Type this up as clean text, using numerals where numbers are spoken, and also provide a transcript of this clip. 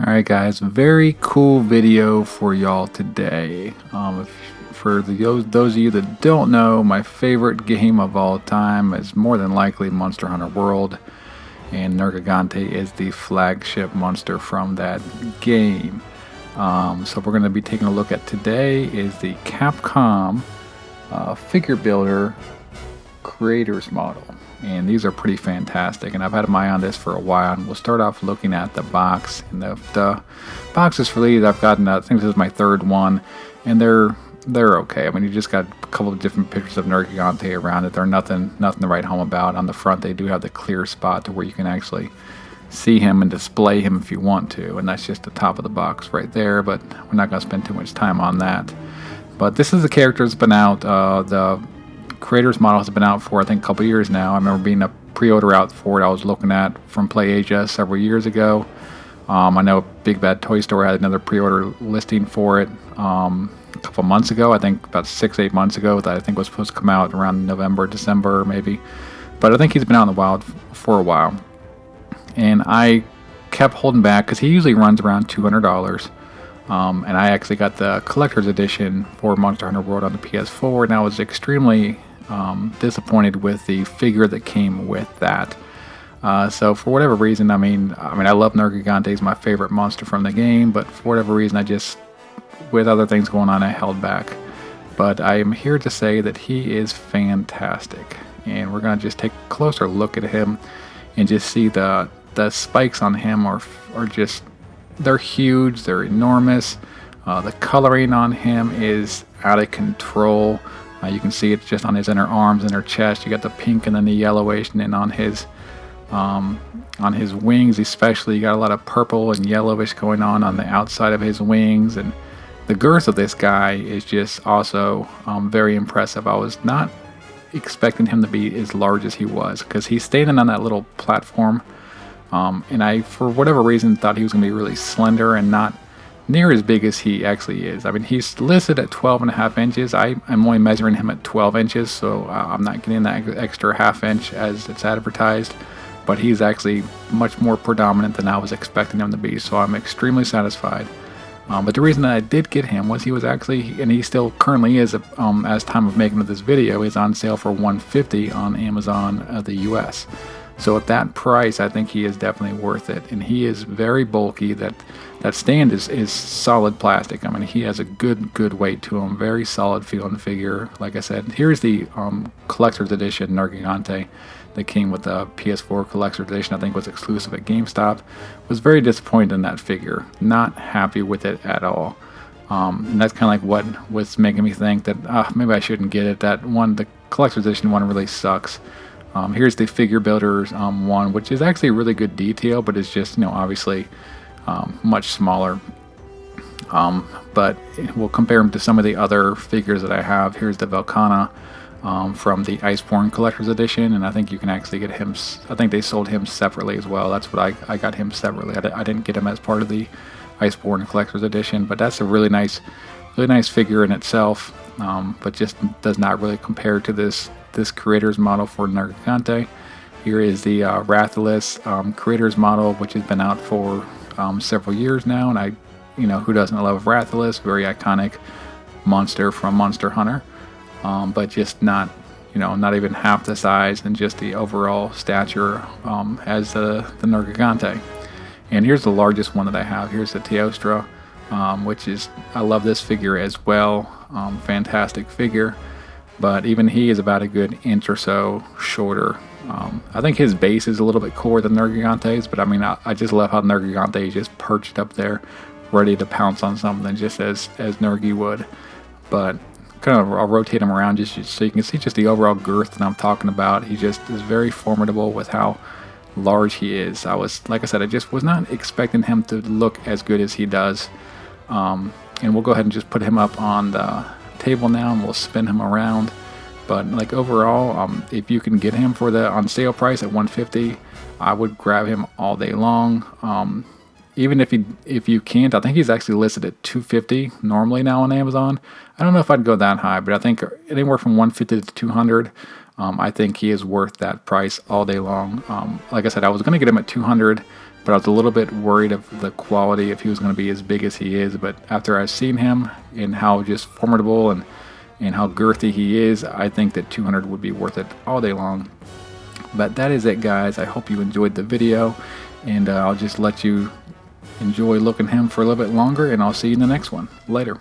Alright guys, very cool video for y'all today. For those of you that don't know, my favorite game of all time is more than likely Monster Hunter World, and Nergigante is the flagship monster from that game. So we're going to be taking a look at today is the Capcom figure builder creators model, and these are pretty fantastic, and I've had my eye on this for a while. And we'll start off looking at the box, and the boxes for these I've gotten, I think this is my third one, and they're okay. I mean, you just got a couple of different pictures of Nergigante around it. They're nothing to write home about. On the front they do have the clear spot to where you can actually see him and display him if you want to, and that's just the top of the box right there, but we're not going to spend too much time on that. But this is the character that's been out. The creators model has been out for I think a couple years now. I remember being a pre-order out for it I was looking at from PlayAsia several years ago. I know Big Bad Toy Store had another pre-order listing for it a couple months ago. I think about 6-8 months ago, that I think was supposed to come out around November, December maybe. But I think he's been out in the wild for a while, and I kept holding back because he usually runs around $200. And I actually got the collector's edition for Monster Hunter World on the PS4, and I was extremely disappointed with the figure that came with that. So for whatever reason, I mean, I love Nergigante. He's my favorite monster from the game, but for whatever reason, I just, with other things going on, I held back. But I am here to say that he is fantastic, and we're gonna just take a closer look at him and just see the spikes on him are just, they're huge, they're enormous. The coloring on him is out of control. You can see it just on his inner arms, inner chest. You got the pink and then the yellowish, and then on his wings especially, you got a lot of purple and yellowish going on the outside of his wings. And the girth of this guy is just also very impressive. I was not expecting him to be as large as he was, because he's standing on that little platform. And I, for whatever reason, thought he was going to be really slender and not near as big as he actually is. I mean, he's listed at 12.5 inches. I'm only measuring him at 12 inches, so I'm not getting that extra half inch as it's advertised. But he's actually much more predominant than I was expecting him to be, so I'm extremely satisfied. But the reason that I did get him was he was actually, and he still currently is, as time of making of this video, is on sale for $150 on Amazon the US. So at that price, I think he is definitely worth it, and he is very bulky. That stand is solid plastic. I mean, he has a good weight to him. Very solid feeling figure. Like I said, here's the collector's edition Nergigante that came with the PS4 collector's edition. I think was exclusive at GameStop. Was very disappointed in that figure. Not happy with it at all. And that's kind of like what was making me think that maybe I shouldn't get it. That one, the collector's edition one, really sucks. Here's the figure builders one, which is actually really good detail, but it's just, obviously much smaller. But we'll compare them to some of the other figures that I have. Here's the Velcana from the Iceborne Collector's Edition, and I think you can actually get him. I think they sold him separately as well. That's what I got him separately. I didn't get him as part of the Iceborne Collector's Edition, but that's a really nice figure in itself. But just does not really compare to this creator's model for Nergigante. Here is the Rathalos creator's model, which has been out for several years now, and who doesn't love Rathalos? Very iconic monster from Monster Hunter, but just not even half the size and just the overall stature as the Nergigante. And here's the largest one that I have. Here's the Teostra, which is, I love this figure as well. Fantastic figure. But even he is about a good inch or so shorter. I think his base is a little bit cooler than Nergigante's, but I mean, I just love how Nergigante is just perched up there, ready to pounce on something just as Nergi would. But kind of, I'll rotate him around just so you can see just the overall girth that I'm talking about. He just is very formidable with how large he is. Like I said, I just was not expecting him to look as good as he does. And we'll go ahead and just put him up on the table now, and we'll spin him around. But like overall, if you can get him for the on sale price at $150, I would grab him all day long. Even if you can't, I think he's actually listed at $250 normally now on Amazon. I don't know if I'd go that high, but I think anywhere from $150 to $200, I think he is worth that price all day long. Like I said, I was going to get him at 200, but I was a little bit worried of the quality if he was going to be as big as he is. But after I've seen him and how just formidable and how girthy he is, I think that 200 would be worth it all day long. But that is it, guys. I hope you enjoyed the video, and I'll just let you enjoy looking him for a little bit longer, and I'll see you in the next one. Later.